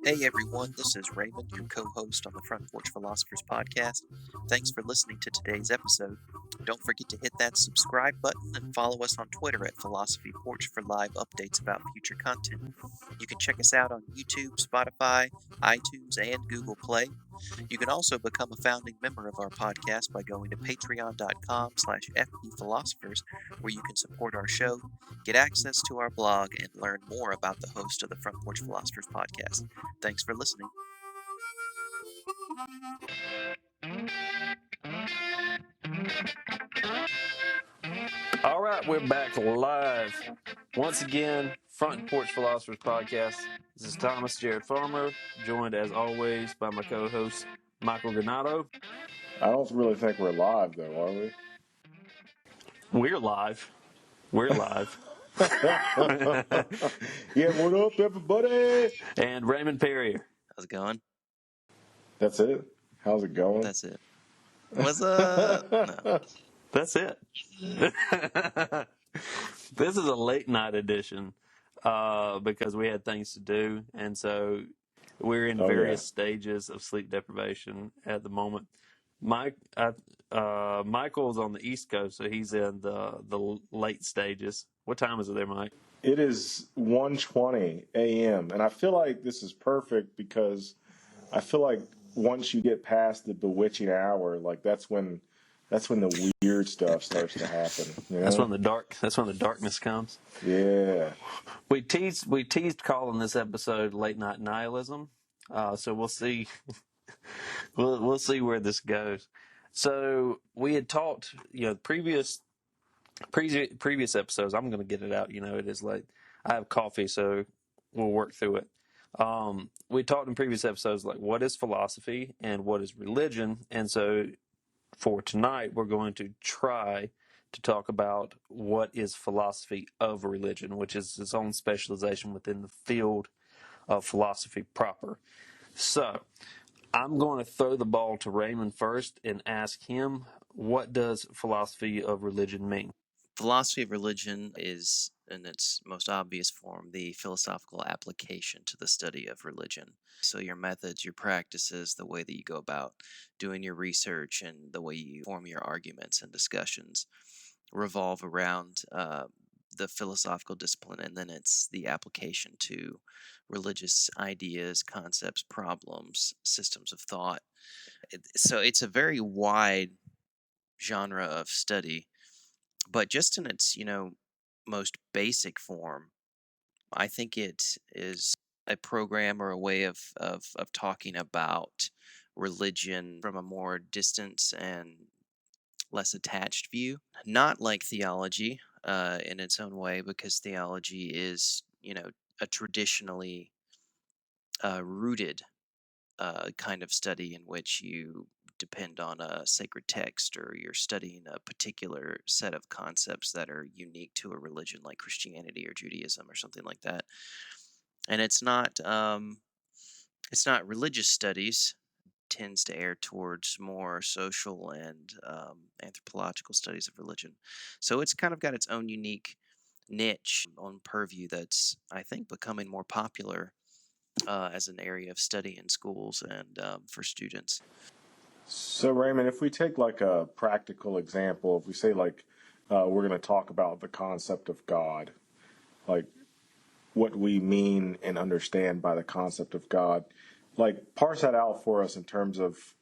Hey everyone, this is Raymond, your co-host on the Front Porch Philosophers podcast. Thanks for listening to today's episode. Don't forget to hit that subscribe button and follow us on Twitter at Philosophy Porch for live updates about future content. You can check us out on YouTube, Spotify, iTunes, and Google Play. You can also become a founding member of our podcast by going to patreon.com/FPPhilosophers, where you can support our show, get access to our blog, and learn more about the host of the Front Porch Philosophers podcast. Thanks for listening. All right, we're back live. Once again, Front Porch Philosophers Podcast. This is Thomas Jared Farmer, joined as always by my co-host, Michael Granato. I don't really think we're live, though, are we? We're live. Yeah, what up, everybody? And Raymond Perrier. How's it going? That's it? How's it going? That's it. What's up? No. That's it. This is a late night edition because we had things to do, and so we're in various stages of sleep deprivation at the moment. Michael's on the East Coast, so he's in the late stages. What time is it there, Mike? It is 1:20 a.m., and I feel like this is perfect because I feel like once you get past the bewitching hour, like that's when the weird stuff starts to happen. You know? That's when the darkness comes. Yeah. We teased calling this episode Late Night Nihilism. So we'll see. we'll see where this goes. So we had talked, previous episodes. I'm going to get it out. It is late. I have coffee, so we'll work through it. We talked in previous episodes like what is philosophy and what is religion, and so for tonight we're going to try to talk about what is philosophy of religion, which is its own specialization within the field of philosophy proper. So I'm going to throw the ball to Raymond first and ask him, what does philosophy of religion mean? Philosophy of religion is, in its most obvious form, the philosophical application to the study of religion. So your methods, your practices, the way that you go about doing your research, and the way you form your arguments and discussions revolve around the philosophical discipline, and then it's the application to religious ideas, concepts, problems, systems of thought. So it's a very wide genre of study, but just in its, most basic form, I think it is a program or a way of talking about religion from a more distant and less attached view. Not like theology in its own way, because theology is, a traditionally rooted kind of study in which you depend on a sacred text, or you're studying a particular set of concepts that are unique to a religion like Christianity or Judaism or something like that. And it's not religious studies. Tends to err towards more social and anthropological studies of religion. So it's kind of got its own unique niche on purview that's, I think, becoming more popular as an area of study in schools and for students. So, Raymond, if we take like a practical example, if we say like we're going to talk about the concept of God, like what we mean and understand by the concept of God, like parse that out for us in terms of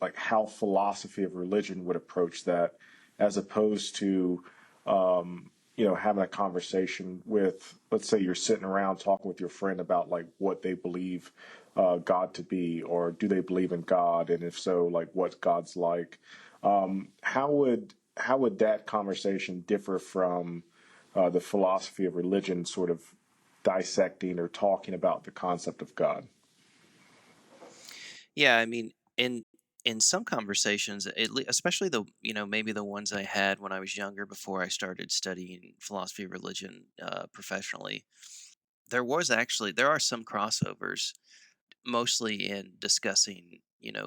like how philosophy of religion would approach that, as opposed to having a conversation with, let's say you're sitting around talking with your friend about like what they believe God to be, or do they believe in God, and if so, like what God's like. How would that conversation differ from the philosophy of religion sort of dissecting or talking about the concept of God? Yeah, I mean, in some conversations, especially maybe the ones I had when I was younger before I started studying philosophy of religion professionally, there are some crossovers, mostly in discussing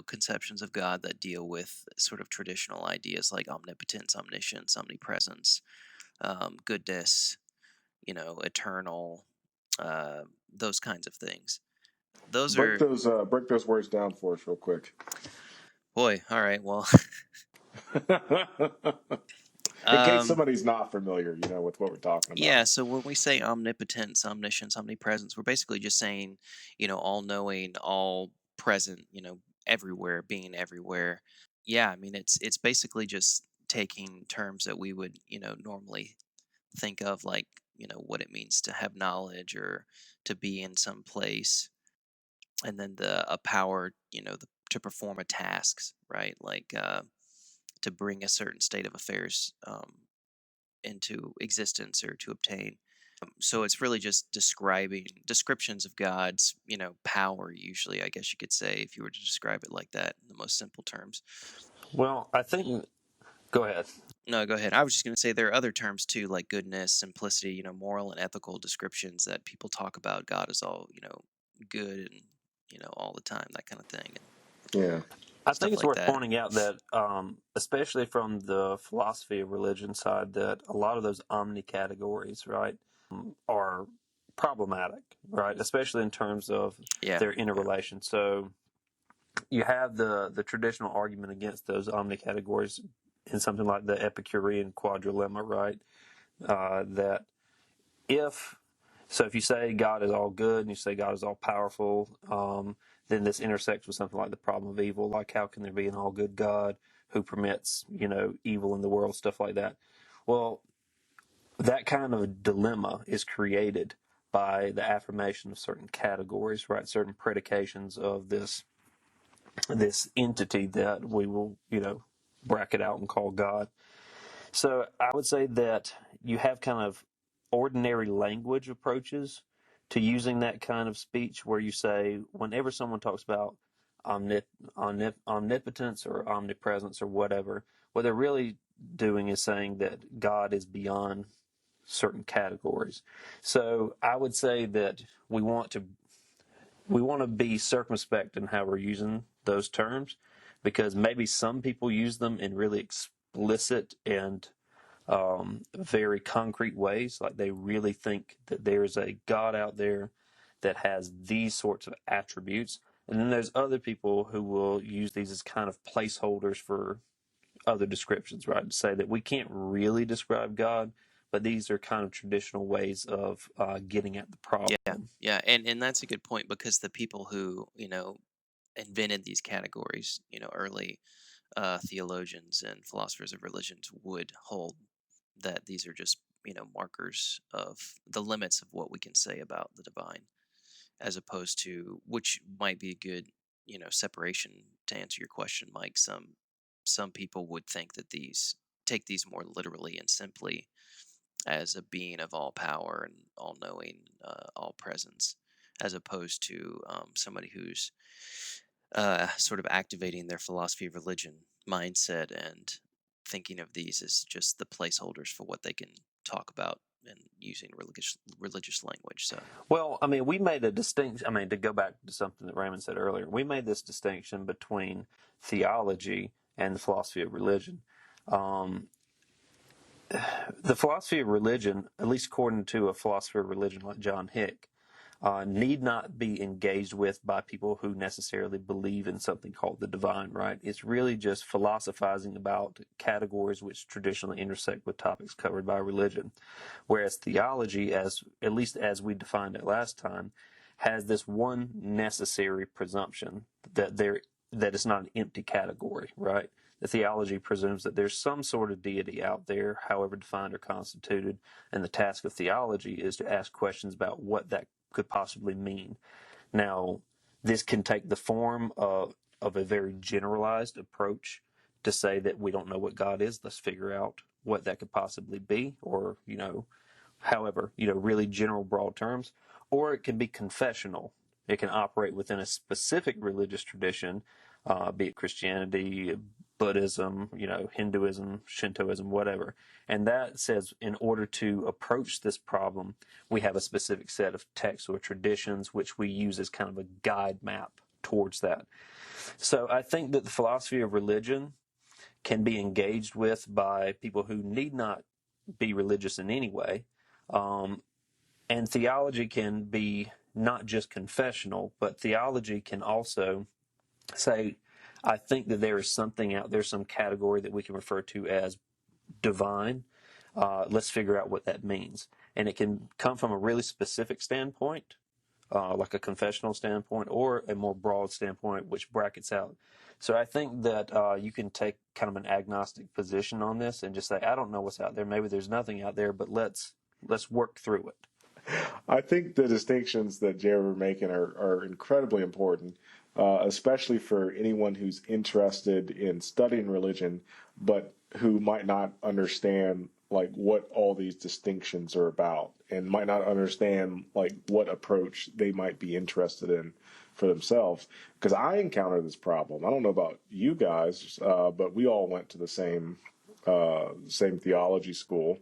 conceptions of God that deal with sort of traditional ideas like omnipotence, omniscience, omnipresence, goodness, eternal, those kinds of things. Those Break are, those words down for us real quick. boy, all right, well, In case um, somebody's not familiar, with what we're talking about. yeah, so when we say omnipotence, omniscience, omnipresence, we're basically just saying, all knowing, all present, everywhere, being everywhere. Yeah, I mean it's basically just taking terms that we would, normally think of, like, what it means to have knowledge or to be in some place, and then a power, to perform a tasks, right? Like, to bring a certain state of affairs into existence or to obtain. So it's really just describing descriptions of God's, power, usually, I guess you could say, if you were to describe it like that in the most simple terms. Well, I think. Go ahead. No, go ahead. I was just going to say there are other terms too, like goodness, simplicity, moral and ethical descriptions that people talk about. God is all, good and, all the time, that kind of thing, and Yeah. I think stuff it's like worth that. pointing out that, especially from the philosophy of religion side, that a lot of those omni categories, right, are problematic, right, especially in terms of Yeah. their interrelation. So you have the traditional argument against those omni categories in something like the Epicurean quadrilemma, right? That if if you say God is all good and you say God is all powerful, then this intersects with something like the problem of evil. Like, how can there be an all good God who permits, evil in the world, stuff like that? Well, that kind of dilemma is created by the affirmation of certain categories, right? Certain predications of this entity that we will, bracket out and call God. So I would say that you have kind of ordinary language approaches to using that kind of speech where you say, whenever someone talks about omnipotence or omnipresence or whatever, what they're really doing is saying that God is beyond certain categories. So I would say that we want to be circumspect in how we're using those terms, because maybe some people use them in really explicit and very concrete ways. Like, they really think that there's a God out there that has these sorts of attributes. And then there's other people who will use these as kind of placeholders for other descriptions, right? To say that we can't really describe God, but these are kind of traditional ways of getting at the problem. Yeah. Yeah. And that's a good point, because the people who, invented these categories, early theologians and philosophers of religions would hold that these are just, markers of the limits of what we can say about the divine, as opposed to, which might be a good, separation to answer your question, Mike. Some people would think that these take these more literally and simply as a being of all power and all knowing, all presence, as opposed to somebody who's sort of activating their philosophy of religion mindset and thinking of these as just the placeholders for what they can talk about and using religious language. So Well, I mean, we made a distinction. I mean, to go back to something that Raymond said earlier, we made this distinction between theology and the philosophy of religion. Um, the philosophy of religion, at least according to a philosopher of religion like John Hick, need not be engaged with by people who necessarily believe in something called the divine, right? It's really just philosophizing about categories which traditionally intersect with topics covered by religion. Whereas theology, at least as we defined it last time, has this one necessary presumption that it's not an empty category, right? The theology presumes that there's some sort of deity out there, however defined or constituted, and the task of theology is to ask questions about what that could possibly mean. Now, this can take the form of a very generalized approach to say that we don't know what God is. Let's figure out what that could possibly be, or, however, really general, broad terms. Or it can be confessional. It can operate within a specific religious tradition, be it Christianity, Buddhism, Hinduism, Shintoism, whatever. And that says, in order to approach this problem, we have a specific set of texts or traditions which we use as kind of a guide map towards that. So I think that the philosophy of religion can be engaged with by people who need not be religious in any way. And theology can be not just confessional, but theology can also say, I think that there is something out there, some category that we can refer to as divine. Let's figure out what that means. And it can come from a really specific standpoint, like a confessional standpoint, or a more broad standpoint, which brackets out. So I think that you can take kind of an agnostic position on this and just say, I don't know what's out there. Maybe there's nothing out there, but let's work through it. I think the distinctions that Jared were making are incredibly important, especially for anyone who's interested in studying religion, but who might not understand like what all these distinctions are about, and might not understand like what approach they might be interested in for themselves. Because I encountered this problem. I don't know about you guys, but we all went to the same theology school,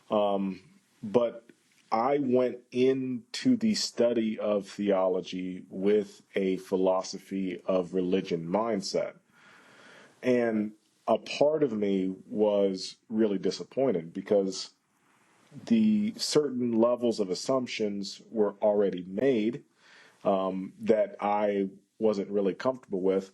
but I went into the study of theology with a philosophy of religion mindset. And a part of me was really disappointed because the certain levels of assumptions were already made that I wasn't really comfortable with,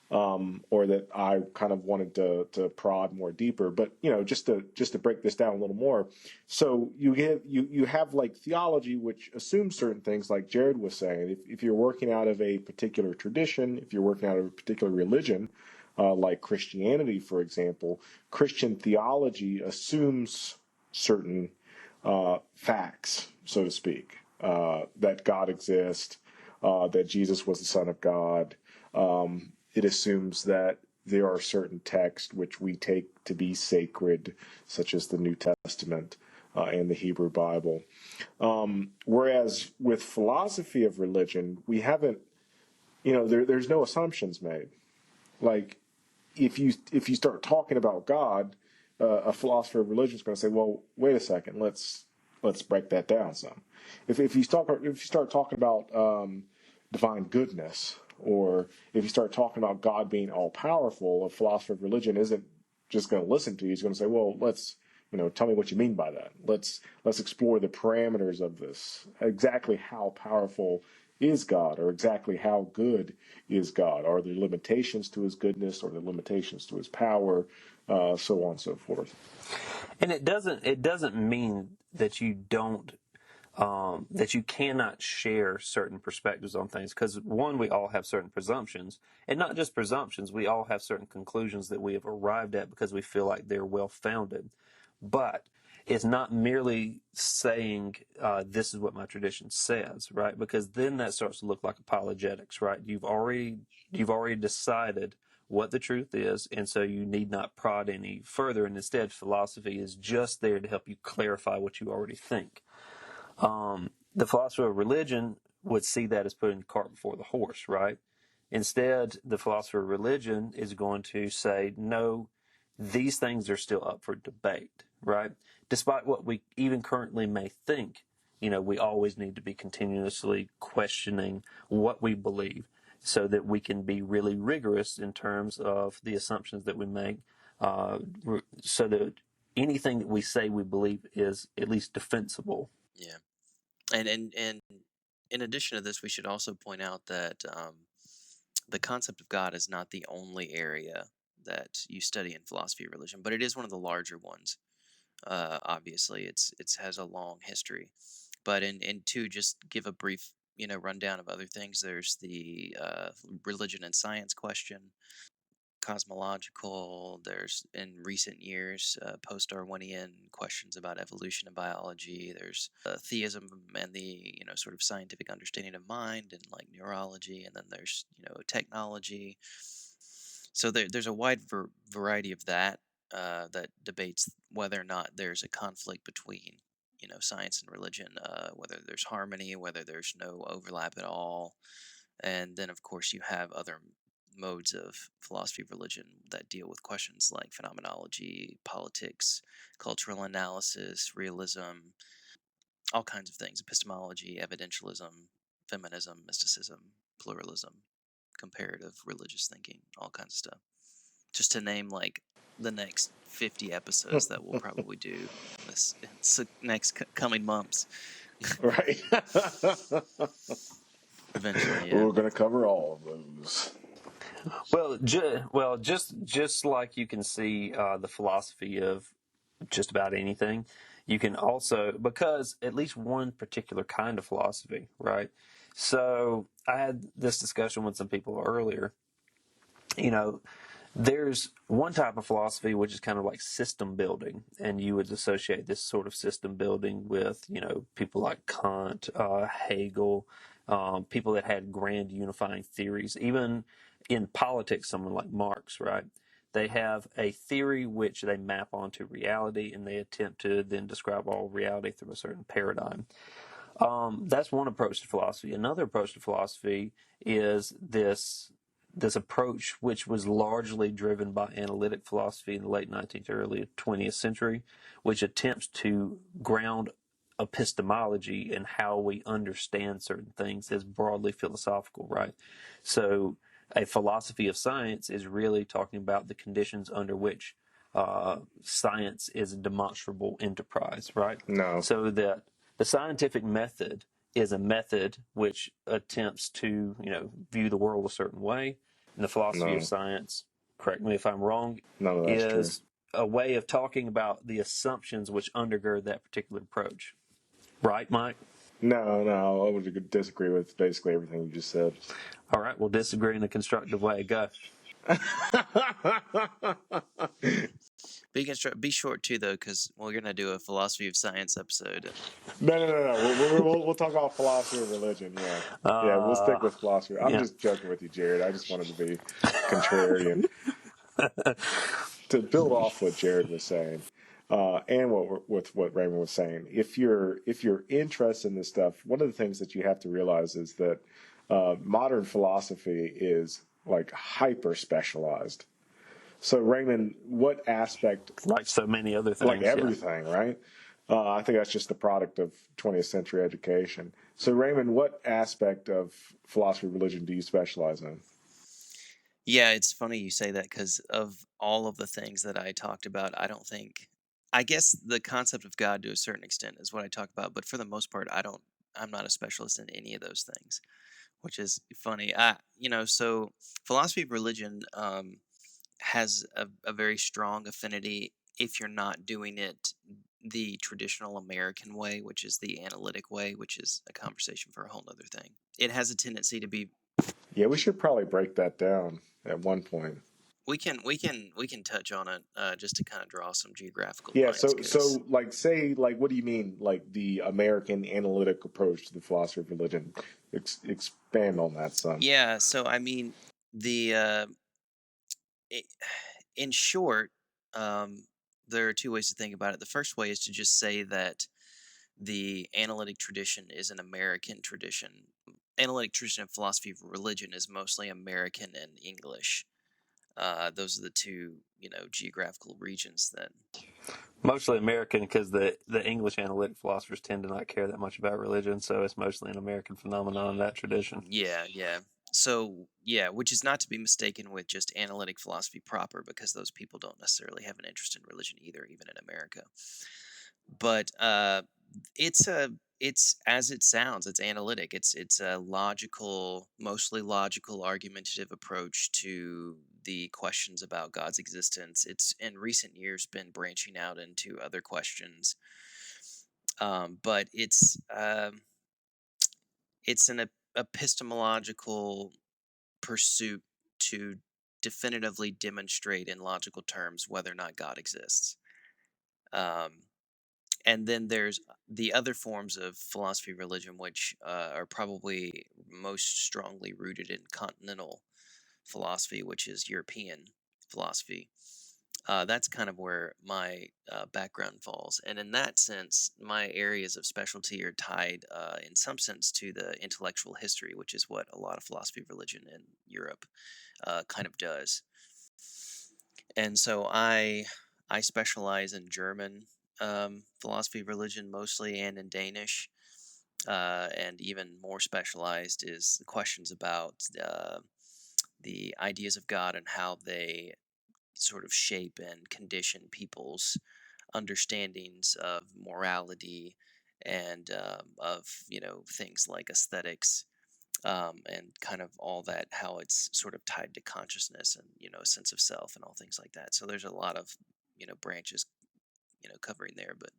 or that I kind of wanted to prod more deeper. But just to break this down a little more, so you have like theology, which assumes certain things, like Jared was saying. If you're working out of a particular tradition, if you're working out of a particular religion, like Christianity, for example, Christian theology assumes certain facts, so to speak, that God exists, that Jesus was the Son of God. It assumes that there are certain texts which we take to be sacred, such as the New Testament and the Hebrew Bible. Whereas with philosophy of religion, we haven't, there's no assumptions made. Like, if you start talking about God, a philosopher of religion is going to say, "Well, wait a second, let's break that down some." If you start talking about divine goodness, or if you start talking about God being all powerful, a philosopher of religion isn't just going to listen to you. He's going to say, "Well, let's tell me what you mean by that. Let's explore the parameters of this. Exactly how powerful is God, or exactly how good is God? Are there limitations to his goodness, or are there limitations to his power, so on and so forth?" And it doesn't mean that you don't that you cannot share certain perspectives on things, because one, we all have certain presumptions, and not just presumptions, we all have certain conclusions that we have arrived at because we feel like they're well founded. But it's not merely saying this is what my tradition says, right? Because then that starts to look like apologetics, right? You've already decided what the truth is, and so you need not prod any further. And instead, philosophy is just there to help you clarify what you already think. The philosopher of religion would see that as putting the cart before the horse, right? Instead, the philosopher of religion is going to say, no, these things are still up for debate, right? Despite what we even currently may think, we always need to be continuously questioning what we believe so that we can be really rigorous in terms of the assumptions that we make, so that anything that we say we believe is at least defensible. Yeah. And in addition to this, we should also point out that the concept of God is not the only area that you study in philosophy of religion, but it is one of the larger ones. Obviously, it's has a long history. But in to just give a brief rundown of other things, there's the religion and science question, cosmological. There's in recent years post-Darwinian questions about evolution and biology. There's theism and the sort of scientific understanding of mind and like neurology, and then there's technology. So there's a wide variety of that that debates whether or not there's a conflict between science and religion, whether there's harmony, whether there's no overlap at all. And then, of course, you have other modes of philosophy of religion that deal with questions like phenomenology, politics, cultural analysis, realism, all kinds of things, epistemology, evidentialism, feminism, mysticism, pluralism, comparative religious thinking, all kinds of stuff. Just to name like the next 50 episodes that we'll probably do in this next coming months. Right. Eventually, yeah. We're going to cover all of those. Just like you can see the philosophy of just about anything, you can also, because at least one particular kind of philosophy, right? So I had this discussion with some people earlier. You know, there's one type of philosophy which is kind of like system building, and you would associate this sort of system building with, people like Kant, Hegel, people that had grand unifying theories. Even in politics, someone like Marx, right? They have a theory which they map onto reality, and they attempt to then describe all reality through a certain paradigm. That's one approach to philosophy. Another approach to philosophy is this approach, which was largely driven by analytic philosophy in the late 19th, early 20th century, which attempts to ground epistemology and how we understand certain things as broadly philosophical, right? So a philosophy of science is really talking about the conditions under which science is a demonstrable enterprise, right? No, So that the scientific method is a method which attempts to, view the world a certain way. And the philosophy of no, science, correct me if I'm wrong, none of that's true. is a way of talking about the assumptions which undergird that particular approach. Right, Mike? No, I would disagree with basically everything you just said. All right, we'll disagree in a constructive way. Go. Be short too, though, because we're gonna do a philosophy of science episode. No. We'll talk about philosophy of religion. Yeah. We'll Uh, stick with philosophy. I'm yeah. just joking with you, Jared. I just wanted to be contrarian to build off what Jared was saying, and with what Raymond was saying. If you're interested in this stuff, one of the things that you have to realize is that modern philosophy is like hyper specialized. So Raymond, what aspect, Like so many other like things, yeah. everything, right? I think that's just the product of 20th century education. So Raymond, what aspect of philosophy of religion do you specialize in? Yeah, it's funny you say that because of all of the things that I talked about, I don't think. I guess the concept of God to a certain extent is what I talk about, but for the most part, I don't. I'm not a specialist in any of those things, which is funny. So philosophy of religion has a very strong affinity if you're not doing it the traditional American way, which is the analytic way, which is a conversation for a whole other thing. It has a tendency to be. Yeah, we should probably break that down at one point. We can touch on it just to kind of draw some geographical Yeah, lines, so because so like say like what do you mean like the American analytic approach to the philosophy of religion? Expand on that some. yeah. So I mean, the i in short, um, there are two ways to think about it. The first way is to just say that the analytic tradition is an American tradition. Analytic tradition of philosophy of religion is mostly American and English. Those are the two, geographical regions that. Mostly American because the English analytic philosophers tend to not care that much about religion, so it's mostly an American phenomenon, that tradition. Yeah, yeah. So, yeah, which is not to be mistaken with just analytic philosophy proper, because those people don't necessarily have an interest in religion either, even in America. But it's as it sounds. It's analytic. It's a logical, mostly logical, argumentative approach to the questions about God's existence. It's in recent years been branching out into other questions, but it's an epistemological pursuit to definitively demonstrate in logical terms whether or not God exists. Um, and then there's the other forms of philosophy of religion, which are probably most strongly rooted in continental philosophy, which is European philosophy. That's kind of where my background falls. And in that sense, my areas of specialty are tied in some sense to the intellectual history, which is what a lot of philosophy of religion in Europe kind of does. And so I specialize in German philosophy of religion mostly, and in Danish. And even more specialized is questions about the ideas of God and how they sort of shape and condition people's understandings of morality and of things like aesthetics, and kind of all that, how it's sort of tied to consciousness and a sense of self and all things like that. So there's a lot of branches covering there, but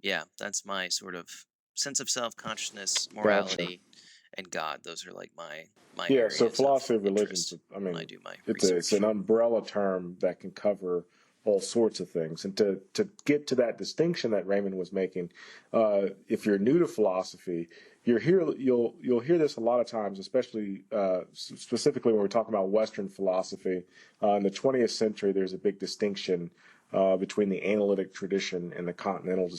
yeah, that's my sort of sense of self, consciousness, Gotcha. morality, and God. Those are like my Yeah, so areas of philosophy of religions, interest I when I mean, do my it's an research. umbrella term that can cover all sorts of things. And to get to that distinction that Raymond was making, if you're new to philosophy, you'll hear this a lot of times, especially specifically when we're talking about Western philosophy. In the 20th century, there's a big distinction between the analytic tradition and the continental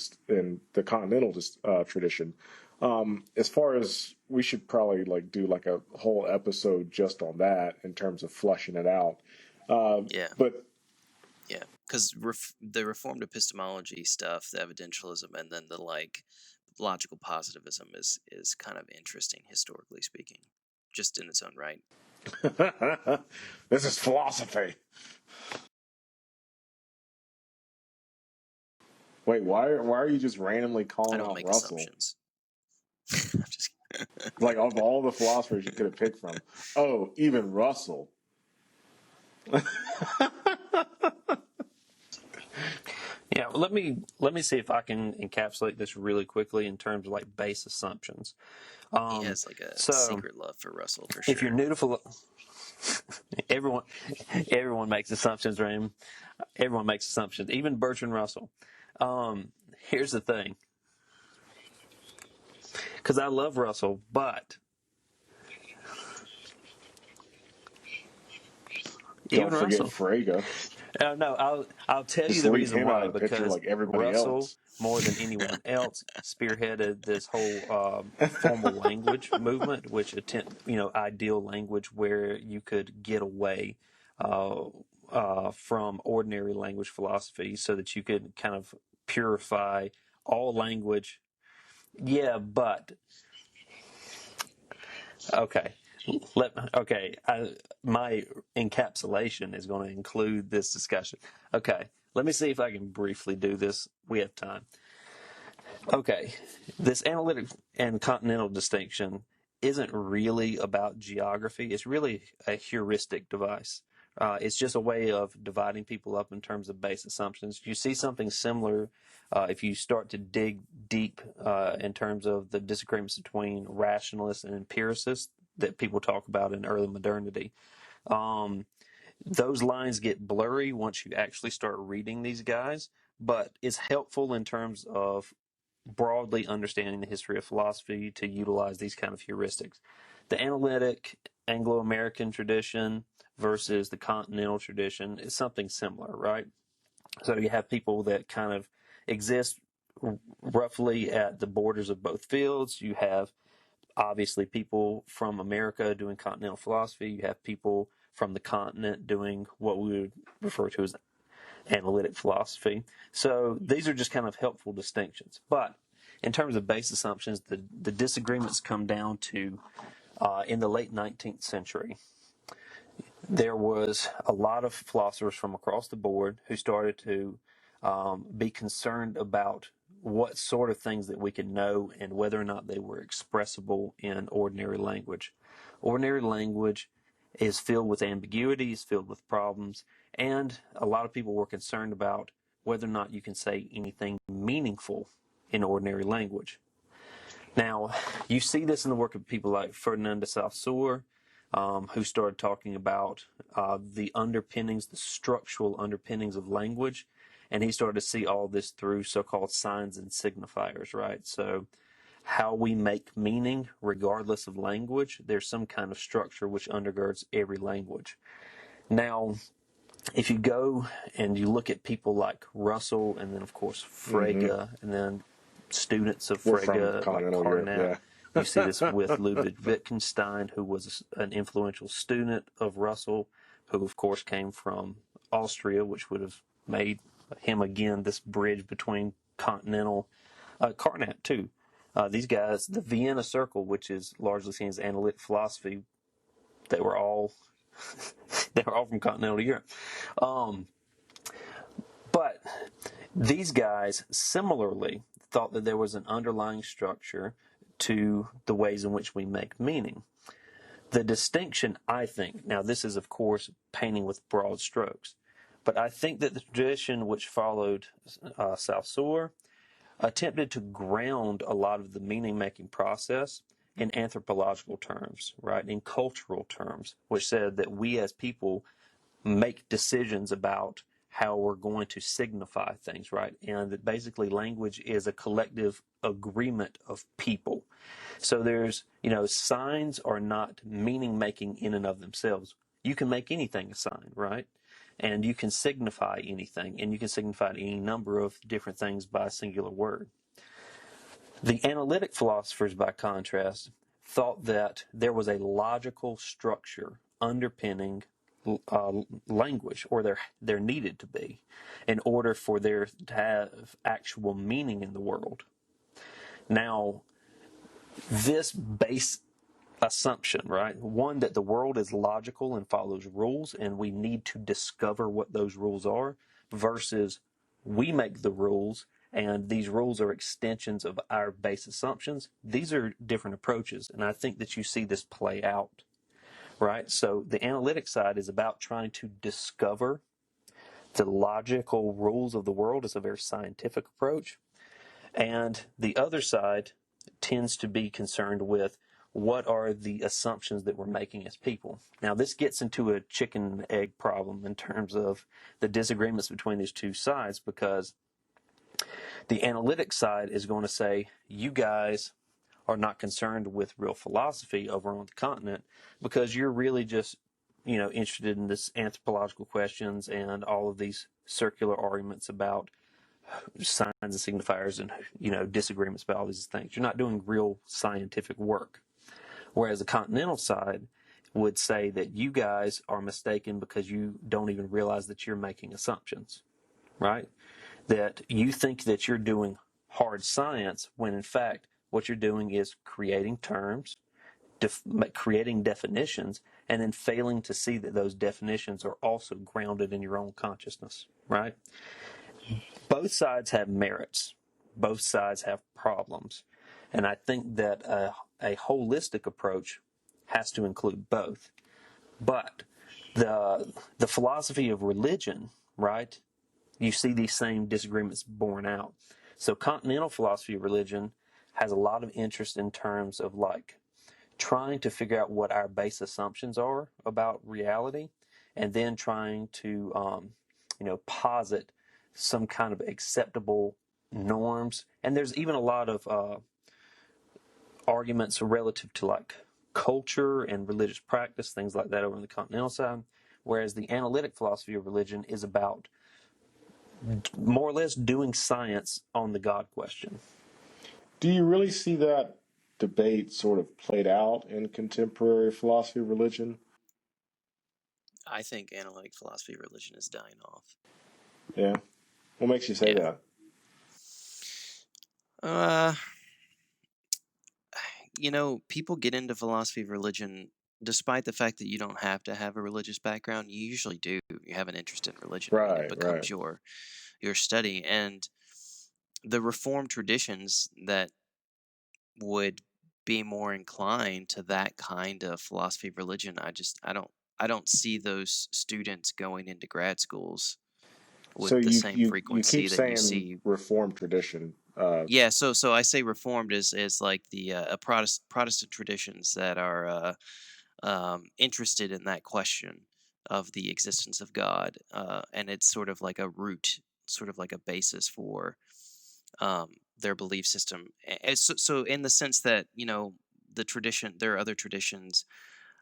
tradition. As far as we should probably like do like a whole episode just on that in terms of flushing it out. Yeah, But yeah, because the Reformed epistemology stuff, the evidentialism, and then the like logical positivism is kind of interesting historically speaking, just in its own right. this is philosophy. Wait, why are you just randomly I calling don't out make Russell? assumptions. I'm just Like of all the philosophers you could have picked from, oh, even Russell. Yeah, well, let me see if I can encapsulate this really quickly in terms of like base assumptions. he has like a So secret love for Russell for if you're sure. new to everyone, everyone makes assumptions, Raymond. Everyone makes assumptions, even Bertrand Russell. Here's the thing, because I love Russell, but Don't even forget Russell. Frege. No, I'll tell you Just the leave reason him out why. of the picture Because like everybody Russell, else. more than anyone else, spearheaded this whole formal language movement, which ideal language where you could get away uh, from ordinary language philosophy, so that you could kind of purify all language. Yeah, but okay. My encapsulation is going to include this discussion. Okay, let me see if I can briefly do this. We have time. Okay, this analytic and continental distinction isn't really about geography. It's really a heuristic device. It's just a way of dividing people up in terms of base assumptions. You see something similar if you start to dig deep in terms of the disagreements between rationalists and empiricists that people talk about in early modernity. Um, those lines get blurry once you actually start reading these guys, but it's helpful in terms of broadly understanding the history of philosophy to utilize these kind of heuristics. The analytic Anglo-American tradition versus the continental tradition is something similar, right? So you have people that kind of exist roughly at the borders of both fields. You have obviously people from America doing continental philosophy. You have people from the continent doing what we would refer to as analytic philosophy. So these are just kind of helpful distinctions. But in terms of base assumptions, the disagreements come down to in the late 19th century, there was a lot of philosophers from across the board who started to be concerned about what sort of things that we could know and whether or not they were expressible in ordinary language. Ordinary language is filled with ambiguities, filled with problems, and a lot of people were concerned about whether or not you can say anything meaningful in ordinary language. Now, you see this in the work of people like Ferdinand de Saussure, who started talking about the underpinnings, the structural underpinnings of language, and he started to see all this through so-called signs and signifiers, right? So how we make meaning, regardless of language, there's some kind of structure which undergirds every language. Now, if you go and you look at people like Russell, and then of course Mm-hmm. Frege, and then students of We're from Frege like continental Europe, Carnap, yeah. you see this with Ludwig Wittgenstein, who was an influential student of Russell, who of course came from Austria, which would have made him again this bridge between continental. Carnap too. These guys, the Vienna Circle, which is largely seen as analytic philosophy, they were all they were all from continental Europe. Um, but these guys, similarly, thought that there was an underlying structure to the ways in which we make meaning. The distinction, I think, now this is of course painting with broad strokes, but I think that the tradition which followed Saussure attempted to ground a lot of the meaning-making process in anthropological terms, right, in cultural terms, which said that we as people make decisions about how we're going to signify things, right? And that basically language is a collective agreement of people. So there's, signs are not meaning making in and of themselves. You can make anything a sign, right? And you can signify anything, and you can signify any number of different things by a singular word. The analytic philosophers, by contrast, thought that there was a logical structure underpinning language, or there needed to be, in order for there to have actual meaning in the world. Now, this base assumption, right? One, that the world is logical and follows rules, and we need to discover what those rules are, versus we make the rules, and these rules are extensions of our base assumptions. These are different approaches, and I think that you see this play out, right? So the analytic side is about trying to discover the logical rules of the world. It's a very scientific approach. And the other side tends to be concerned with what are the assumptions that we're making as people. Now, this gets into a chicken and egg problem in terms of the disagreements between these two sides, because the analytic side is going to say, you guys are not concerned with real philosophy over on the continent because you're really just, interested in this anthropological questions and all of these circular arguments about signs and signifiers and, disagreements about all these things. You're not doing real scientific work. Whereas the continental side would say that you guys are mistaken because you don't even realize that you're making assumptions, right? That you think that you're doing hard science when in fact what you're doing is creating terms, creating definitions, and then failing to see that those definitions are also grounded in your own consciousness, right? Both sides have merits. Both sides have problems. And I think that a holistic approach has to include both. But the philosophy of religion, right? You see these same disagreements borne out. So continental philosophy of religion has a lot of interest in terms of trying to figure out what our base assumptions are about reality, and then trying to posit some kind of acceptable norms. And there's even a lot of arguments relative to culture and religious practice, things like that over on the continental side, whereas the analytic philosophy of religion is about more or less doing science on the God question. Do you really see that debate sort of played out in contemporary philosophy of religion? I think analytic philosophy of religion is dying off. Yeah. What makes you say that? People get into philosophy of religion despite the fact that you don't have to have a religious background. You usually do. You have an interest in religion, right? It becomes your study. And the Reformed traditions that would be more inclined to that kind of philosophy of religion, I don't see those students going into grad schools with So the same you frequency keep that you saying see. Reformed tradition. Yeah, so I say Reformed is like the Protestant traditions that are interested in that question of the existence of God, and it's sort of like a root, sort of like a basis for their belief system. So in the sense that there are other traditions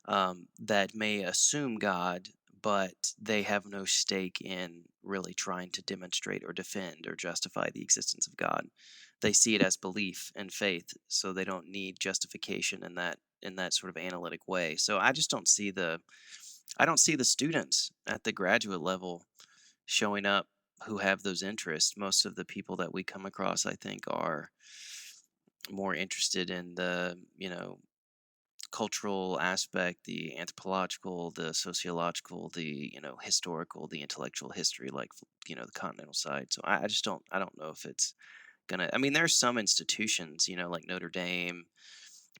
that may assume God, but they have no stake in really trying to demonstrate or defend or justify the existence of God. They see it as belief and faith, so they don't need justification in that sort of analytic way. So I just I don't see the students at the graduate level showing up who have those interests. Most of the people that we come across, I think, are more interested in the cultural aspect, the anthropological, the sociological, the historical, the intellectual history, the continental side. So I don't know if it's gonna. I mean, there's some institutions, like Notre Dame,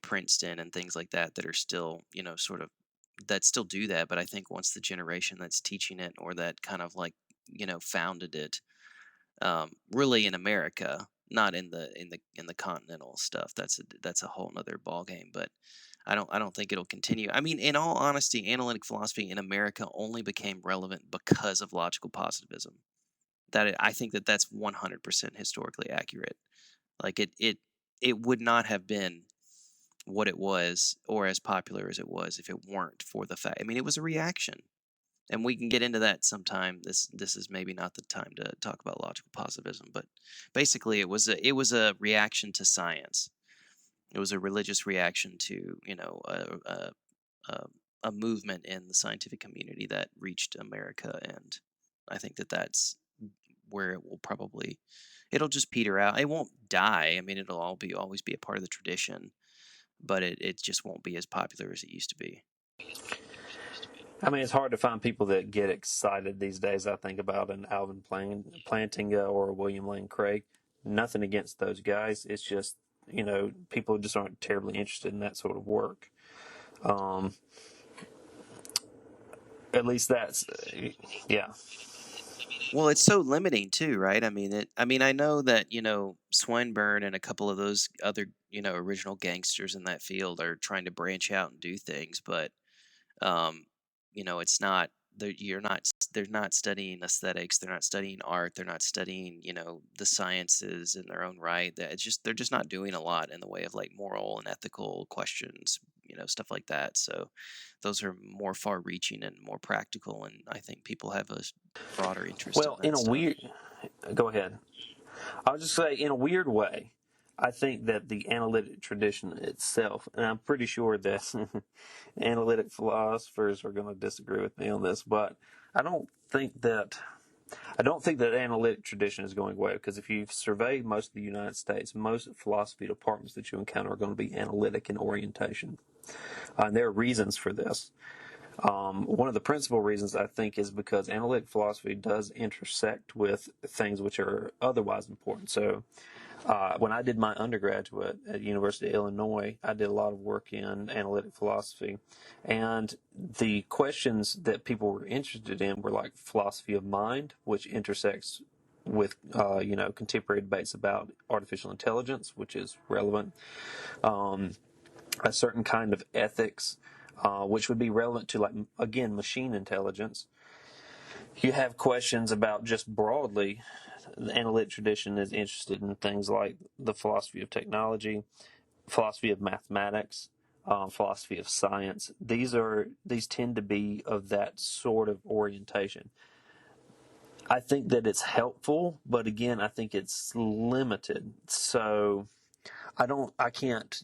Princeton, and things like that are still, sort of that still do that. But I think once the generation that's teaching it or that kind of like, founded it, really in America, not in the continental stuff. That's a whole nother ball game. But I don't think it'll continue. I mean, in all honesty, analytic philosophy in America only became relevant because of logical positivism. I think that's 100% historically accurate. Like it would not have been what it was or as popular as it was if it weren't for the fact. I mean, it was a reaction, and we can get into that sometime. This is maybe not the time to talk about logical positivism, but basically it was a reaction to science. It was a religious reaction to a, a movement in the scientific community that reached America, and I think that's where it will probably it'll just peter out. It won't die. I mean, it'll always be a part of the tradition, but it just won't be as popular as it used to be. I mean, it's hard to find people that get excited these days. I think about an Alvin Plantinga or a William Lane Craig. Nothing against those guys. It's just, people just aren't terribly interested in that sort of work. At least that's, yeah. Well, it's so limiting too, right? I know that, Swinburne and a couple of those other, original gangsters in that field are trying to branch out and do things, but um, it's not they're not studying aesthetics, they're not studying art, they're not studying, the sciences in their own right. They're just not doing a lot in the way of like moral and ethical questions, stuff like that. So those are more far reaching and more practical, and I think people have a broader interest in Well, that stuff. go ahead. I'll just say, in a weird way, I think that the analytic tradition itself, and I'm pretty sure that analytic philosophers are going to disagree with me on this, but I don't think that analytic tradition is going away, because if you survey most of the United States, most philosophy departments that you encounter are going to be analytic in orientation. And there are reasons for this. One of the principal reasons, I think, is because analytic philosophy does intersect with things which are otherwise important. So when I did my undergraduate at University of Illinois, I did a lot of work in analytic philosophy. And the questions that people were interested in were like philosophy of mind, which intersects with, contemporary debates about artificial intelligence, which is relevant. A certain kind of ethics, which would be relevant to, like, again, machine intelligence. You have questions about just broadly, the analytic tradition is interested in things like the philosophy of technology, philosophy of mathematics, philosophy of science. These tend to be of that sort of orientation. I think that it's helpful, but again, I think it's limited. So I can't,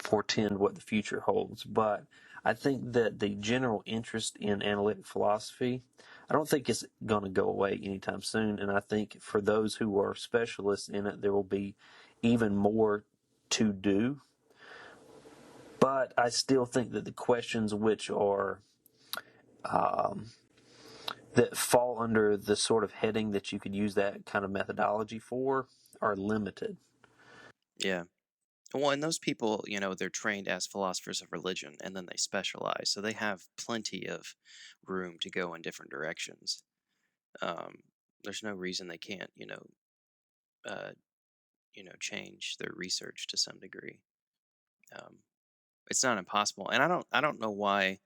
portend what the future holds, but I think that the general interest in analytic philosophy, I don't think it's going to go away anytime soon. And I think for those who are specialists in it, there will be even more to do. But I still think that the questions which are that fall under the sort of heading that you could use that kind of methodology for are limited. Yeah. Well, and those people, they're trained as philosophers of religion, and then they specialize, so they have plenty of room to go in different directions. Um, there's no reason they can't, uh, change their research to some degree. Um, it's not impossible, and I don't know why.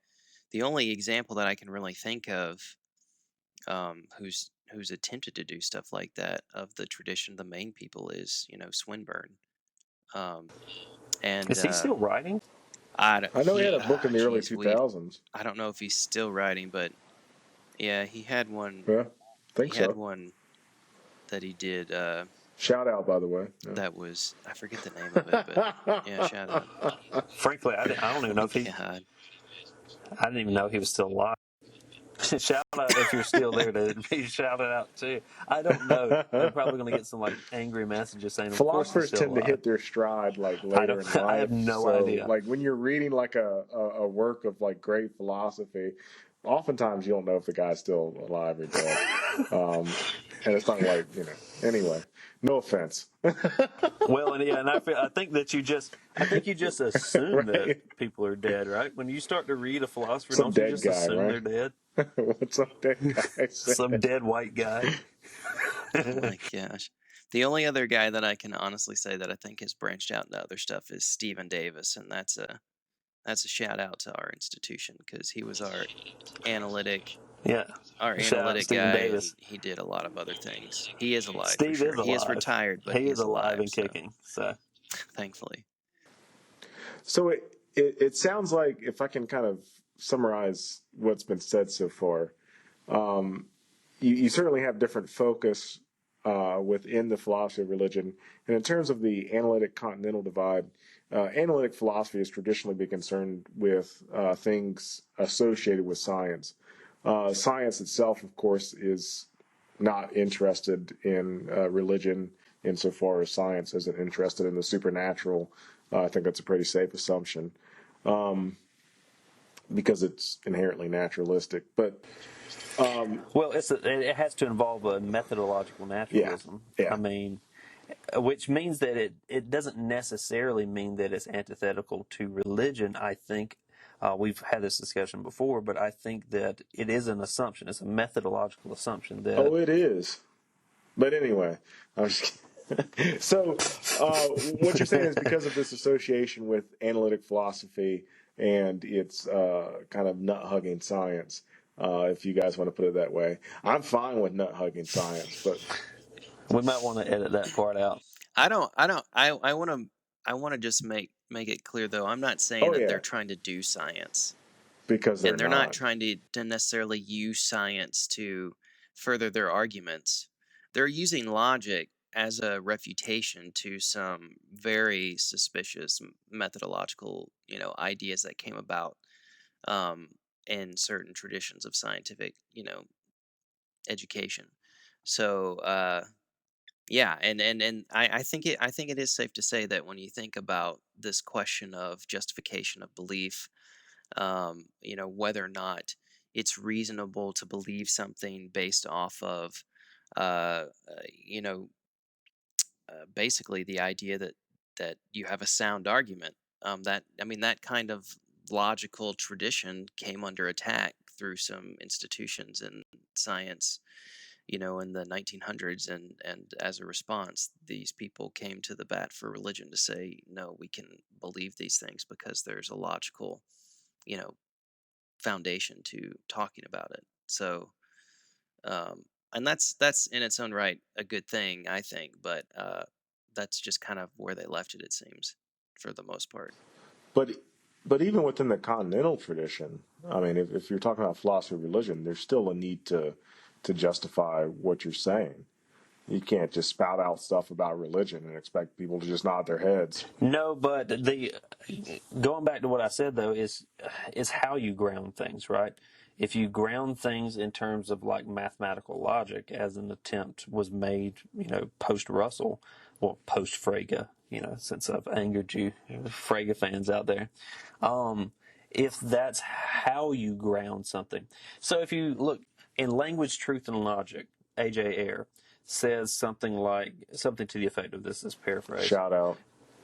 The only example that I can really think of, who's attempted to do stuff like that of the tradition, the main people is, Swinburne. Um, and Is he still writing? I don't, I know he had he a book in the early geez, we 2000s. I don't know if he's still writing, but yeah, he had one. Yeah, think He had so. one that he did. Shout out, by the way. Yeah. That was, I forget the name of it, but yeah, shout out. Frankly, I don't even know if God. I didn't even know he was still alive. Shout out if you're still there to be shouted out too. I don't know. I'm probably going to get some like angry messages saying, "Of course he's Philosophers still tend to alive." hit their stride like I later don't. in I have life. no So, idea. like when you're reading like a work of like great philosophy, oftentimes you don't know if the guy's still alive or dead. And it's not like, anyway, no offense. Well, and I think that I think you just assume that Right? people are dead, right? When you start to read a philosopher, Some don't you dead just guy, assume right? they're dead? What's up, dead guy Some said? dead white guy. Oh my gosh. The only other guy that I can honestly say that I think has branched out into other stuff is Stephen Davis, and that's a shout out to our institution because he was analytic Yeah. our Shout out analytic Stephen guy, Davis. and he did a lot of other things. He is alive for Steve is sure. He is alive. retired, but He he is is alive alive. and So kicking. So thankfully, So it sounds like, if I can kind of summarize what's been said so far, you certainly have different focus within the philosophy of religion. And in terms of the analytic continental divide, analytic philosophy has traditionally been concerned with things associated with science. Science itself, of course, is not interested in religion insofar as science isn't interested in the supernatural. I think that's a pretty safe assumption because it's inherently naturalistic. But well, it has to involve a methodological yeah, naturalism. I yeah. mean, which means that it doesn't necessarily mean that it's antithetical to religion. I think we've had this discussion before, but I think that it is an assumption. It's a methodological assumption that Oh, it is. But anyway, I was just so what you're saying is because of this association with analytic philosophy and its kind of nut hugging science, if you guys want to put it that way. I'm fine with nut hugging science, but we might want to edit that part out. I want to just make it clear though. I'm not saying oh that yeah, they're trying to do science, because they're and they're not not. trying to necessarily use science to further their arguments. They're using logic as a refutation to some very suspicious methodological, ideas that came about um, in certain traditions of scientific, education. So yeah, and I think it is safe to say that when you think about this question of justification of belief, whether or not it's reasonable to believe something based off of, uh, uh, you know, basically the idea that you have a sound argument. That I mean, that kind of logical tradition came under attack through some institutions in science, in the 1900s, and as a response, these people came to the bat for religion to say, no, we can believe these things because there's a logical, you know, foundation to talking about it. So, um, and that's in its own right a good thing, I think. But that's just kind of where they left it. It seems, for the most part. But but even within the continental tradition, I mean, if you're talking about philosophy of religion, there's still a need to justify what you're saying. You can't just spout out stuff about religion and expect people to just nod their heads. No, but the going back to what I said though is how you ground things, right? If you ground things in terms of like mathematical logic, as an attempt was made, post Russell, well, post Frege, since I've angered you, Frege fans out there. If that's how you ground something, so if you look in Language, Truth, and Logic, A.J. Ayer says something to the effect of this is paraphrase. Shout out.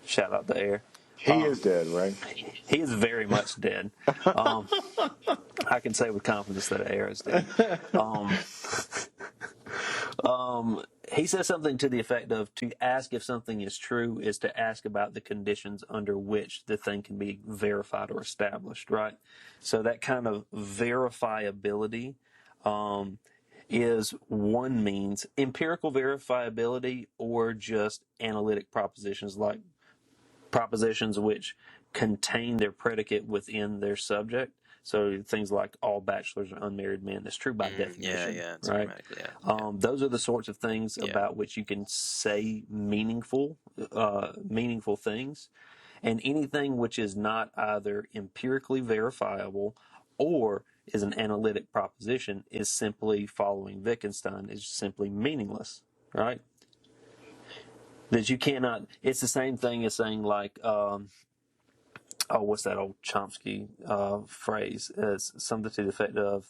Shout out to Air. He is dead, right? He is very much dead. Um, I can say with confidence that Air is dead. Um, he says something to the effect of to ask if something is true is to ask about the conditions under which the thing can be verified or established, right? So that kind of verifiability is one means empirical verifiability or just analytic propositions like propositions which contain their predicate within their subject. So things like all bachelors are unmarried men. That's true by Yeah, definition, yeah, it's right? grammatically, yeah, yeah, Those are the sorts of things yeah. about which you can say meaningful things, and anything which is not either empirically verifiable or is an analytic proposition is simply following Wittgenstein is simply meaningless, right? That you cannot. It's the same thing as saying like. What's that old Chomsky phrase? It's something to the effect of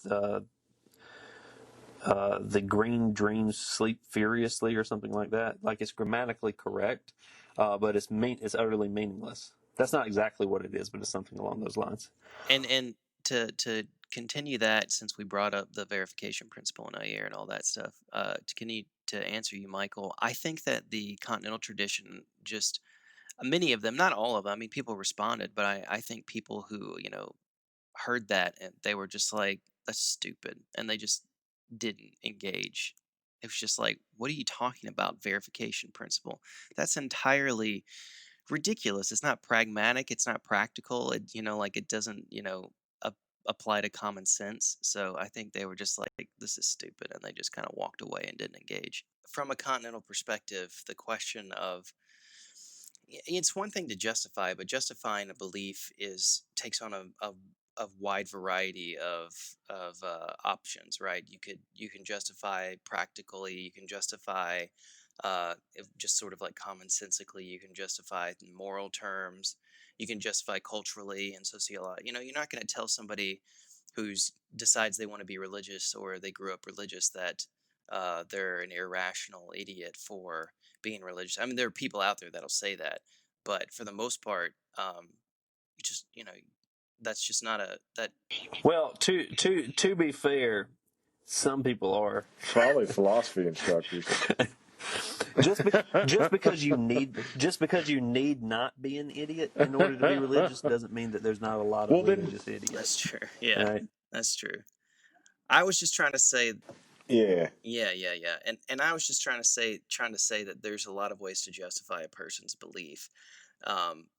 the green dreams sleep furiously or something like that. Like, it's grammatically correct, but it's utterly meaningless. That's not exactly what it is, but it's something along those lines. And to continue that, since we brought up the verification principle and air and all that stuff, to answer you, Michael, I think that the continental tradition, just many of them, not all of them. I mean, people responded, but I think people who heard that and they were just like, "That's stupid," and they just didn't engage. It was just like, "What are you talking about? Verification principle? That's entirely ridiculous. It's not pragmatic. It's not practical. Like it doesn't, apply to common sense." So I think they were just like, "This is stupid," and they just kind of walked away and didn't engage. From a continental perspective, the question of it's one thing to justify, but justifying a belief is takes on a wide variety of options, right? You can justify practically, you can justify just sort of like commonsensically, you can justify in moral terms, you can justify culturally and sociologically. You're not going to tell somebody who's decides they want to be religious or they grew up religious that they're an irrational idiot for being religious. I mean, there are people out there that'll say that, but for the most part, you just that's just not a that. Well, to be fair, some people are. Probably philosophy instructors. Just because you need not be an idiot in order to be religious doesn't mean that there's not a lot of Well, then, religious idiots. That's true. Yeah, Right? that's true. I was just trying to say, yeah. yeah, and I was just trying to say that there's a lot of ways to justify a person's belief.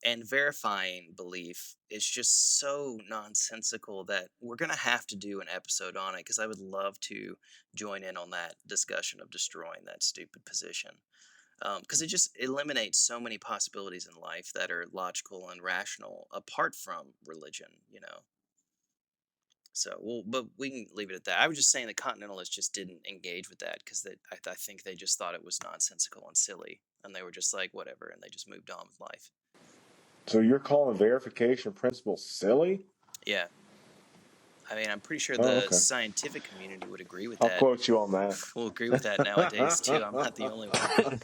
And verifying belief is just so nonsensical that we're going to have to do an episode on it, because I would love to join in on that discussion of destroying that stupid position. Because it just eliminates so many possibilities in life that are logical and rational apart from religion. So, well, but we can leave it at that. I was just saying the Continentalists just didn't engage with that because I think they just thought it was nonsensical and silly, and they were just like, whatever, and they just moved on with life. So you're calling verification principle silly? Yeah. I mean, I'm pretty sure Oh, the okay. scientific community would agree with I'll that. quote you on that. We'll agree with that nowadays, too. I'm not the only one.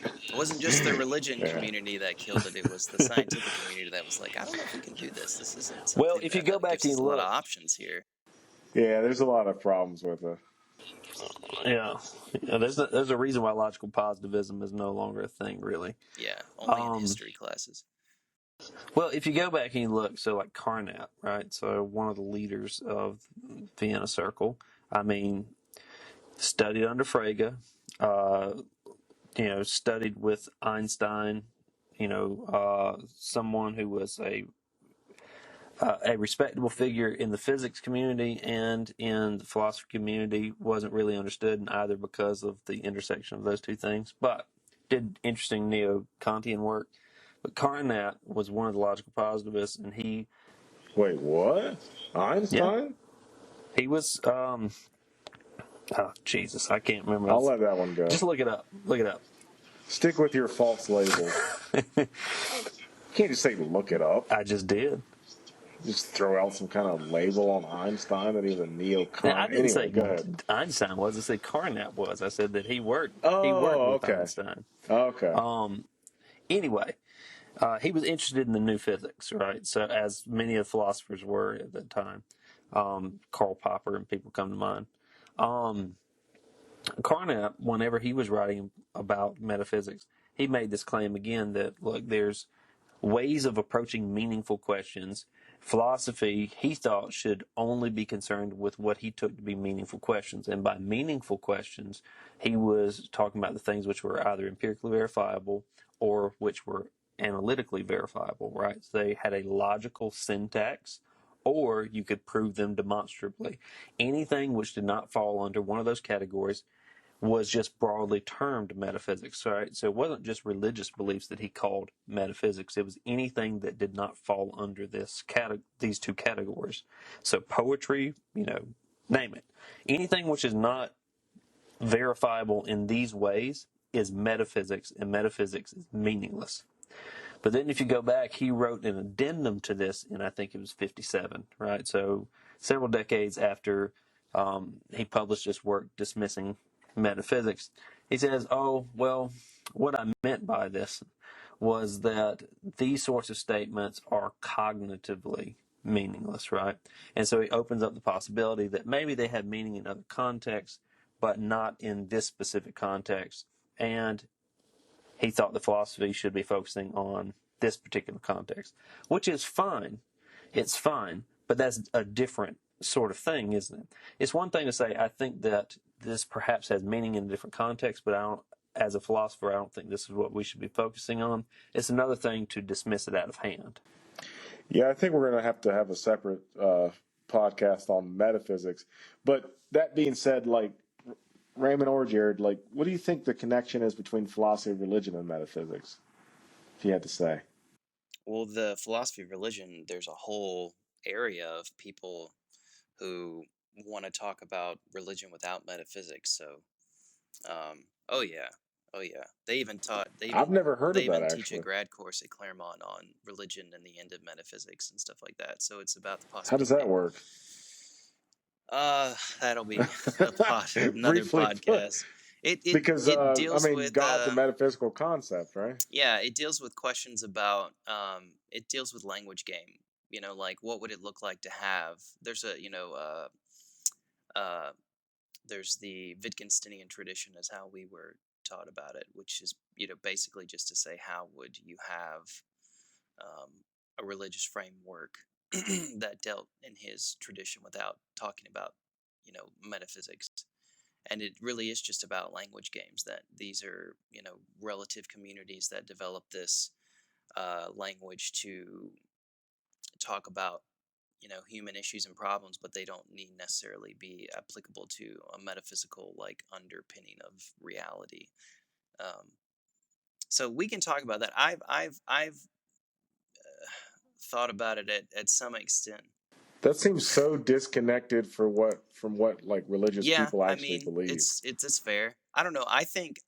It wasn't just the religion Yeah. community that killed it. It was the scientific community that was like, I don't know if we can do this. This isn't something Well, if you go that back gives us and a lot look, of options here. Yeah, there's a lot of problems with it. yeah, there's a reason why logical positivism is no longer a thing, really. Yeah, only in history classes. Well, if you go back and you look, so like Carnap, right? So one of the leaders of Vienna Circle, I mean, studied under Frege, studied with Einstein, someone who was a respectable figure in the physics community and in the philosophy community, wasn't really understood in either because of the intersection of those two things, but did interesting neo-Kantian work. But Carnap was one of the logical positivists, and he... Wait, what? Einstein? Yeah. He was... oh, Jesus, I can't remember. I'll let that one go. Just look it up. Look it up. Stick with your false labels. You can't just say look it up. I just did. Just throw out some kind of label on Einstein that he was a neo-con. Now, I didn't say go ahead. Einstein was. I said Carnap was. I said that he worked. Oh, he worked with okay. Einstein. Okay. Anyway, he was interested in the new physics, right? So, as many of the philosophers were at that time, Karl Popper and people come to mind. Carnap, whenever he was writing about metaphysics, he made this claim again that, look, there's ways of approaching meaningful questions. Philosophy, he thought, should only be concerned with what he took to be meaningful questions. And by meaningful questions, he was talking about the things which were either empirically verifiable or which were analytically verifiable, right? So they had a logical syntax, or you could prove them demonstrably. Anything which did not fall under one of those categories was just broadly termed metaphysics, right? So it wasn't just religious beliefs that he called metaphysics. It was anything that did not fall under these two categories. So poetry, name it. Anything which is not verifiable in these ways is metaphysics, and metaphysics is meaningless. But then if you go back, he wrote an addendum to this, and I think it was 57, right? So several decades after He published this work dismissing metaphysics. He says, "Oh, well, what I meant by this was that these sorts of statements are cognitively meaningless, right?" And so he opens up the possibility that maybe they have meaning in other contexts, but not in this specific context. And he thought the philosophy should be focusing on this particular context, which is fine. It's fine, but that's a different sort of thing, isn't it? It's one thing to say, I think that this perhaps has meaning in a different context, but I don't, as a philosopher, I don't think this is what we should be focusing on. It's another thing to dismiss it out of hand. Yeah, I think we're going to have a separate podcast on metaphysics. But that being said, like Raymond or Jared, like, what do you think the connection is between philosophy of religion and metaphysics? If you had to say. Well, the philosophy of religion, there's a whole area of people who want to talk about religion without metaphysics. So, oh yeah, oh yeah. They even taught I've never heard they of that even teach a actually. grad course at Claremont on religion and the end of metaphysics and stuff like that. So it's about the How does that possibility. work? That'll be another Briefly put, podcast. It because it I deals mean, with God's a metaphysical concept, right? yeah, it deals with questions about it deals with language game. You know, like what would it look like to have? There's a uh, there's the Wittgensteinian tradition is how we were taught about it, which is basically just to say how would you have um, a religious framework that dealt in his tradition without talking about metaphysics. And it really is just about language games, that these are relative communities that develop this language to talk about human issues and problems, but they don't need necessarily be applicable to a metaphysical like underpinning of reality. um, so we can talk about that. I've thought about it at some extent. That seems so disconnected from what like religious Yeah, people I actually mean, believe. it's fair. I don't know. I think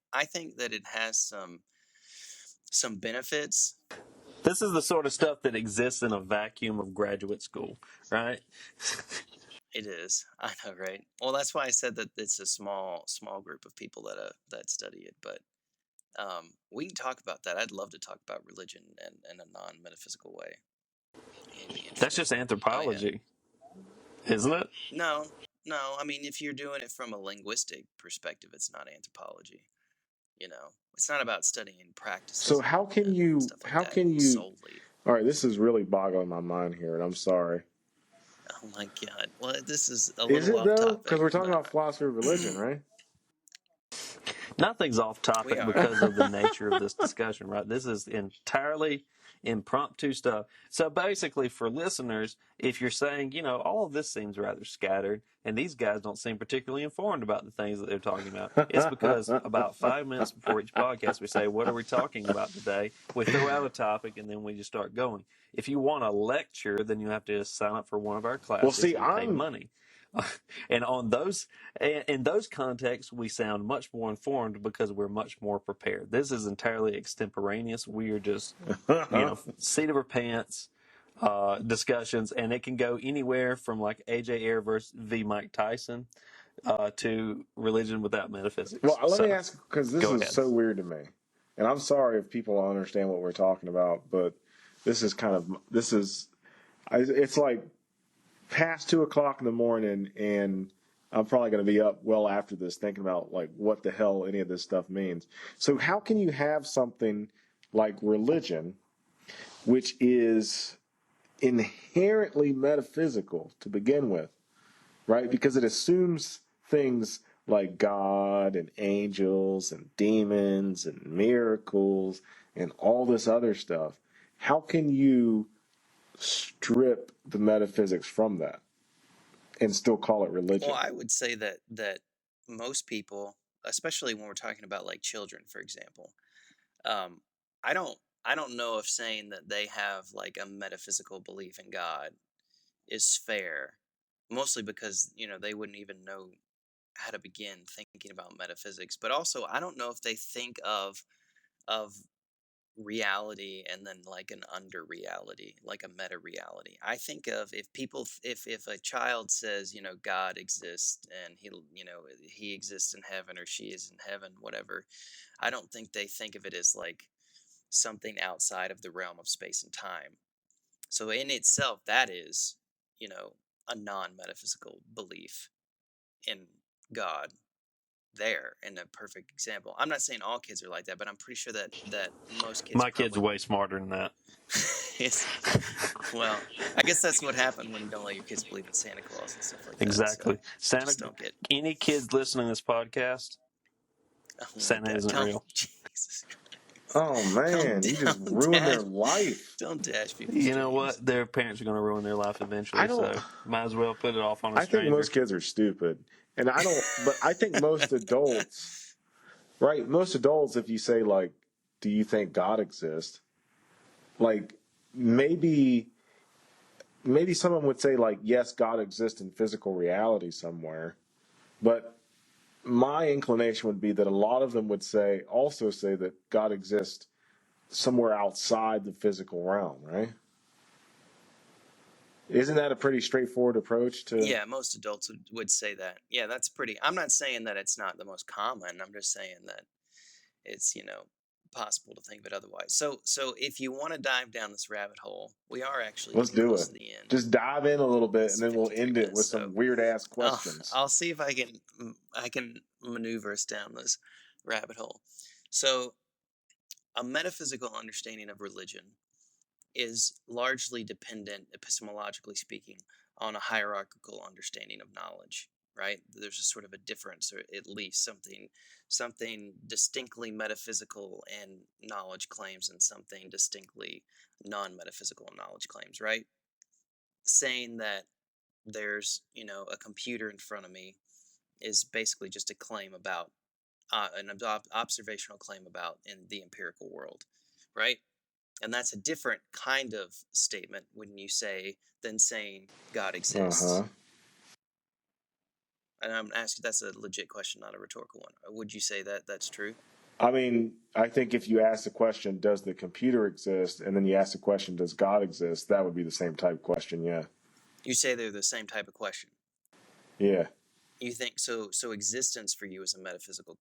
that it has some benefits. This is the sort of stuff that exists in a vacuum of graduate school, right? It is. I know, right? Well, that's why I said that it's a small group of people that study it. But we can talk about that. I'd love to talk about religion in a non-metaphysical way. It'd be That's interesting. just Oh yeah. anthropology, isn't it? No, no. I mean, if you're doing it from a linguistic perspective, it's not anthropology. It's not about studying So practices and stuff like how that can you solely. all right, this is really boggling my mind here, and I'm sorry. Oh my God. Well, this is a Is little it off though? Because topic, we're talking but about philosophy of religion, right? Nothing's off we topic are. because of the nature of this discussion, right? This is entirely impromptu stuff. So basically, for listeners, if you're saying, all of this seems rather scattered, and these guys don't seem particularly informed about the things that they're talking about, it's because about 5 minutes before each podcast, we say, what are we talking about today? We throw out a topic, and then we just start going. If you want a lecture, then you have to sign up for one of our Well, classes see, and pay I'm money. And in those contexts, we sound much more informed because we're much more prepared. This is entirely extemporaneous. We are just, seat of our pants discussions, and it can go anywhere from like AJ Ayer versus v Mike Tyson to religion without metaphysics. well. Let me So ask because this go is ahead. so weird to me, and I'm sorry if people don't understand what we're talking about, but this is it's like past 2 o'clock in the morning, and I'm probably going to be up well after this thinking about like what the hell any of this stuff means. So how can you have something like religion, which is inherently metaphysical to begin with, right? Because it assumes things like God and angels and demons and miracles and all this other stuff. How can you strip the metaphysics from that and still call it Well, religion? I would say that most people, especially when we're talking about like children, for example, um, I don't know if saying that they have like a metaphysical belief in God is fair, mostly because they wouldn't even know how to begin thinking about metaphysics. But also, I don't know if they think of reality and then like an under reality, like a meta reality. I think of if people, if a child says, God exists and he exists in heaven or she is in heaven, whatever. I don't think they think of it as like something outside of the realm of space and time. So in itself, that is, a non-metaphysical belief in God there, and a perfect example. I'm not saying all kids are like that, but I'm pretty sure that most kids My kid's probably way smarter than that. is. Well, I guess that's what happened when you don't let your kids believe in Santa Claus and stuff like that. Exactly. So Santa. just don't get. Any kids listening to this podcast, Oh my Santa God! isn't Don't, real. Jesus Oh Christ! Don't man, you just don't ruined their dash life. don't dash people's You know dreams. what? Their parents are going to ruin their life I eventually, don't. so might as well put it off on a I think stranger. most kids are stupid, and I don't. But I think most adults, right? Most adults, if you say like, "Do you think God exists?" Like maybe maybe someone would say like, "Yes, God exists in physical reality somewhere," but my inclination would be that a lot of them would also say that God exists somewhere outside the physical realm, right? Isn't that a pretty straightforward approach to? Yeah, most adults would say that. Yeah, that's pretty. I'm not saying that it's not the most common. I'm just saying that it's possible to think of it otherwise. So if you want to dive down this rabbit hole, we are actually Let's getting do close it. to the end. Just dive in a little bit, and It's then we'll 53 end it with minutes, some so weird ass I'll questions. I'll see if I can maneuver us down this rabbit hole. So a metaphysical understanding of religion is largely dependent, epistemologically speaking, on a hierarchical understanding of knowledge. Right? There's a sort of a difference, or at least something distinctly metaphysical and knowledge claims, and something distinctly non-metaphysical knowledge claims. Right? Saying that there's a computer in front of me is basically just a claim about an observational claim about in the empirical world, right? And that's a different kind of statement when you say than saying God Uh exists. huh. And I'm asking, that's a legit question, not a rhetorical one. Would you say that that's true? I mean, I think if you ask the question, "Does the computer exist?" and then you ask the question, "Does God exist?" that would be the same type of question. Yeah. You say they're the same type of question. Yeah. You think so? So existence for you is a metaphysical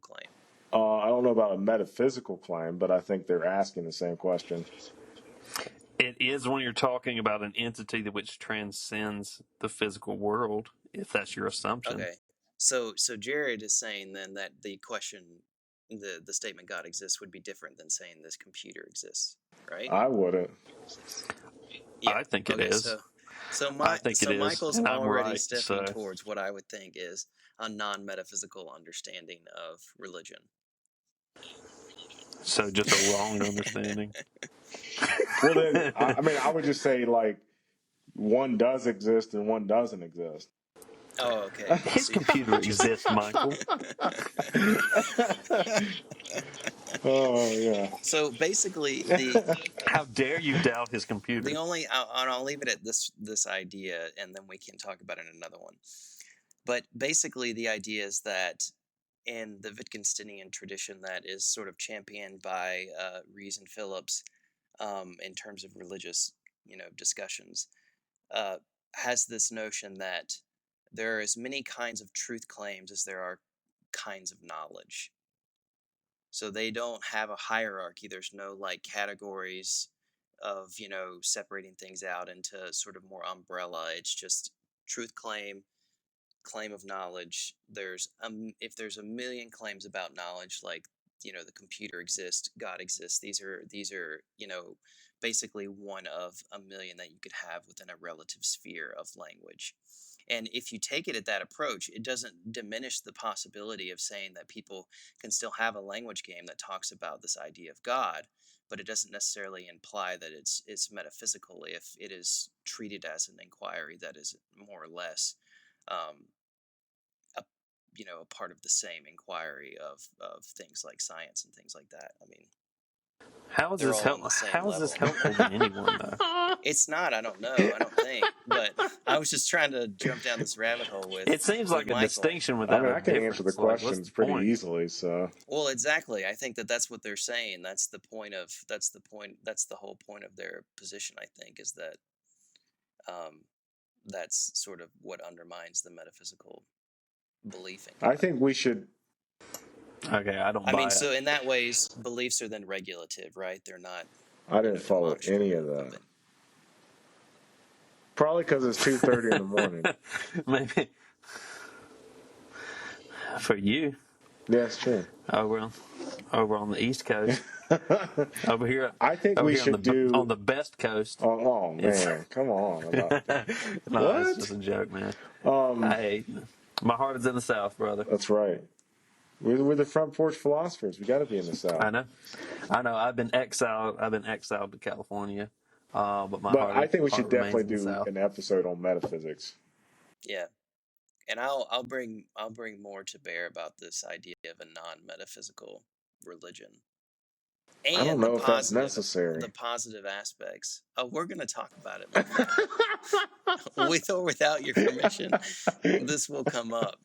claim. I don't know about a metaphysical claim, but I think they're asking the same question. It is when you're talking about an entity that which transcends the physical world, if that's your assumption. Okay. So Jared is saying then that the question, the statement God exists would be different than saying this computer exists, right? I wouldn't. Yeah. I think it Okay. is. I think it So is, Michael's and I'm already right. stepping So, towards what I would think is a non-metaphysical understanding of religion. so just a wrong understanding. Well, then, I mean, I would just say like one does exist and one doesn't exist. Oh, okay. His computer exists, Michael. Oh yeah. So basically, the How dare you doubt his the computer? only I'll leave it at this idea, and then we can talk about it in another one. But basically, the idea is that in the Wittgensteinian tradition that is sort of championed by Rees and Phillips, in terms of religious, discussions, uh, has this notion that there are as many kinds of truth claims as there are kinds of knowledge. So they don't have a hierarchy. There's no like categories of separating things out into sort of more umbrella. It's just truth claim of knowledge. If there's a million claims about knowledge, like the computer exists, God exists. These are basically one of a million that you could have within a relative sphere of language. And if you take it at that approach, it doesn't diminish the possibility of saying that people can still have a language game that talks about this idea of God, but it doesn't necessarily imply that it's metaphysical if it is treated as an inquiry that is more or less um, a a part of the same inquiry of things like science and things like that. I mean, How is They're this all on the same How is this level. helpful to anyone though? It's not. I don't know. I don't think. But I was just trying to jump down this rabbit hole It seems with like a Michael. distinction I without mean, a I can answer the difference. Like, what's questions the pretty point? easily. So Well, exactly. I think that that's what they're saying. That's the point of. That's the point. That's the whole point of their position. I think is that um, that's sort of what undermines the metaphysical belief in I God. think we should. Okay, I don't I buy mean, it. so in that ways, beliefs are then regulative, right? They're not, I didn't follow any demonstrative of that. it. Probably because it's 2:30 in the morning. Maybe for you Yeah, it's true. over on the East Coast, over here, I think we should on do. the best coast. Oh It's man, come on about that. no, it's just What? a joke, man. Um, Hey, my heart is in the South, brother. that's right. We're the front porch philosophers. We got to be in the South. I know. I've been exiled. to California, but my But I think we should heart remains definitely in the do South. an episode on metaphysics. Yeah, and I'll bring more to bear about this idea of a non-metaphysical religion I don't and know if that's necessary. the positive aspects. Oh, we're gonna talk about it, my friend. With or without your permission, this will come up.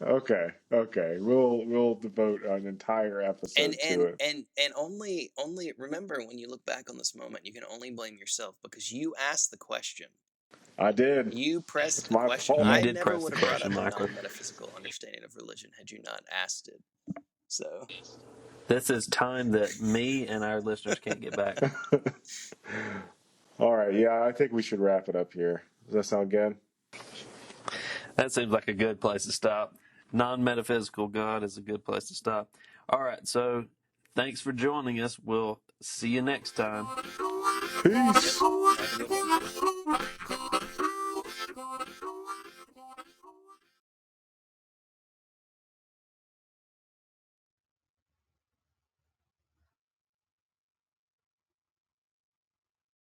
Okay. We'll devote an entire And episode to and it. and and only remember, when you look back on this moment, you can only blame yourself because you asked the question. I did. You pressed It's the my question. fault. You I did never press would the have brought question, up a Michael. non-metaphysical understanding of religion had you not asked it. So, This is time that me and our listeners can't get back. All right. Yeah, I think we should wrap it up here. Does that sound good? That seems like a good place to stop. Non-metaphysical God is a good place to stop. All right, so thanks for joining us. We'll see you next time. Peace. have a good one.